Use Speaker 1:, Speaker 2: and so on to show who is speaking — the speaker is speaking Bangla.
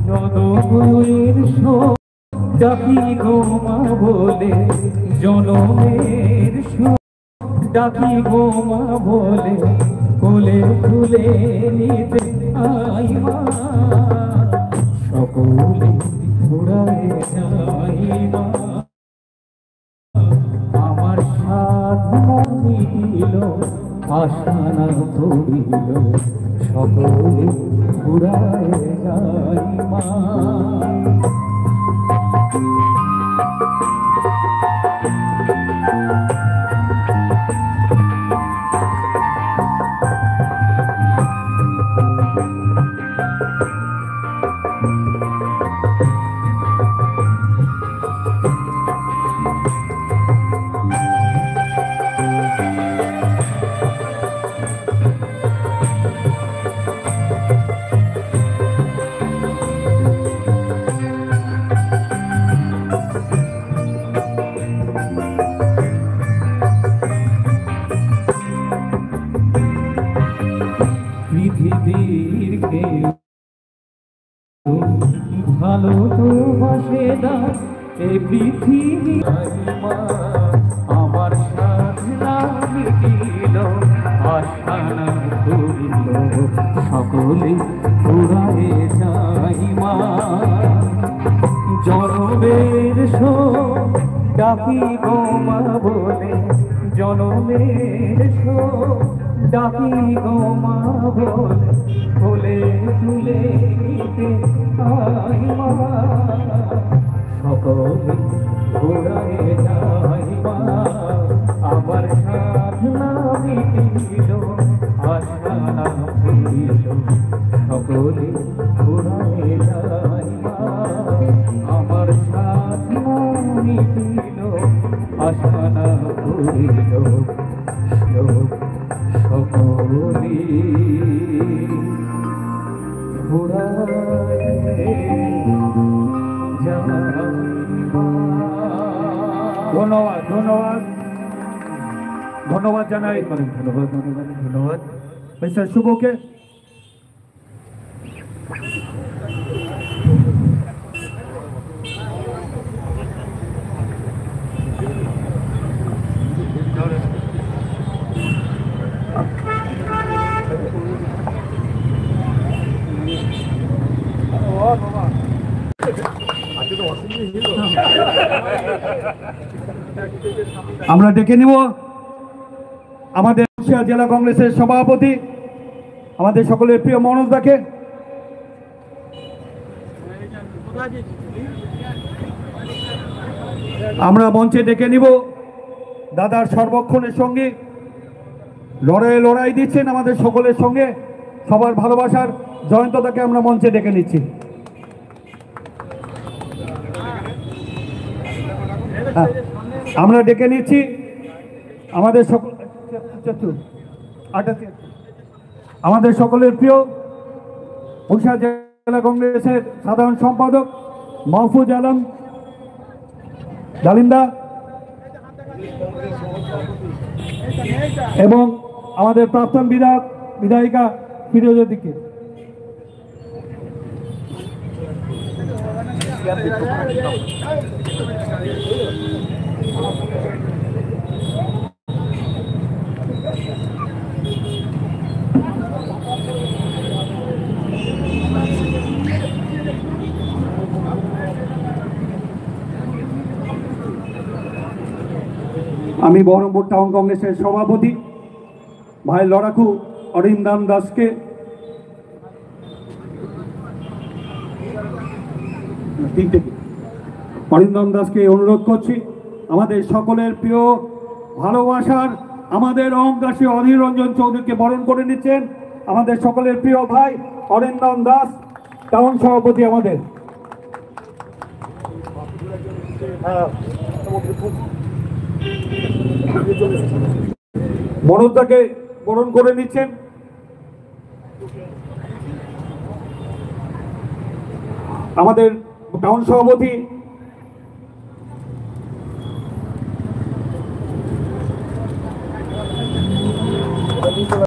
Speaker 1: জনমের শোক ডাকি গো মা বলে, জনমের শোক ডাকি গো মা বলে, কোলে তুলে নিতে আই মা, সকলে ঘুরায় যাই মা। আমার সাধনা মিটিল, আশা না ধরিল, সকলে ঘুরায় যাই মা। পৃথিবীর কেউ ভালো তো বাসে না, এ পৃথিবী মা আমার সাধনা মিটিল, আশা না ধরিল, সকলে ঘুরায় যাই মা। জনমের শোক ডাকি গো মা বলে, জনমের শোক ডাকি গো মা বলে, কোলে তুলে নিতে আই মা, সকলে ঘোরায় যাই মা। আমার সাধনা মিটিল, আশা না ভুলিল, সকলে ঘোরায় যাই মা। আমার সাধনা মিটিল, আশা না ভুলিল, সকলে ঘোরায় যাই মা। ধন্যবাদ ধন্যবাদ ধন্যবাদ জানাই, ধন্যবাদ ধন্যবাদ ধন্যবাদ মিস্টার শুভকে। আমরা ডেকে নিব আমাদের জেলা কংগ্রেসের সভাপতি, আমাদের সকলের প্রিয় মনোজ দাকে। আমরা মঞ্চে ডেকে নিব দাদার সর্বক্ষণের সঙ্গে লড়াই দিচ্ছেন আমাদের সকলের সঙ্গে, সবার ভালোবাসার জয়ন্ত দাকে আমরা মঞ্চে ডেকে নিচ্ছি। আমরা ডেকে নিচ্ছি আমাদের সকলের প্রিয় বরিশাল জেলা কংগ্রেসের সাধারণ সম্পাদক মাহফুজ আলম জালিন্দা এবং আমাদের প্রাক্তন বিধায়িকা ফিরোজাদিকে। আমি বহরমপুর টাউন কংগ্রেসের সভাপতি ভাই লড়াকু অরিন্দম দাসকে অনুরোধ করছি আমাদের সকলের প্রিয় ভালোবাসার আমাদের অহংকারী অধীর রঞ্জন চৌধুরীকে বরণ করে নিচ্ছেন আমাদের সকলের প্রিয় ভাই অরিন্দম দাস টাউন সভাপতি। আমাদের মনোজদাকে বরণ করে নিচ্ছেন আমাদের টাউন সভাপতি